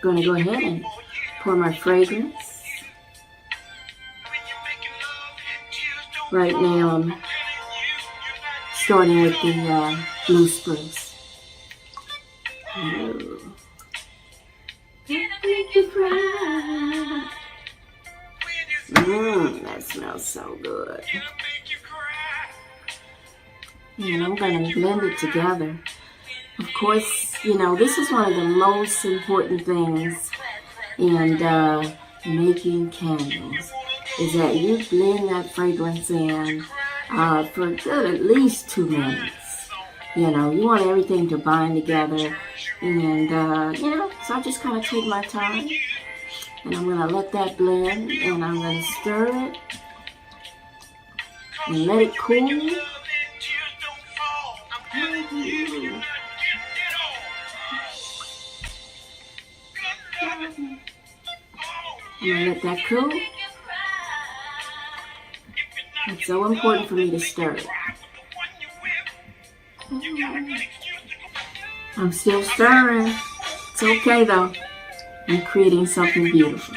Gonna go ahead and pour my fragrance. Right now I'm starting with the blue spruce. Ooh. That smells so good. And I'm gonna blend it together. Of course, you know, this is one of the most important things in making candles, is that you blend that fragrance in for a good at least 2 minutes. You know, you want everything to bind together. And, you know, so I just kind of take my time. And I'm going to let that blend. And I'm going to stir it. And let it cool. I'm going to let that cool. It's so important for me to stir it. I'm still stirring. It's okay though. I'm creating something beautiful.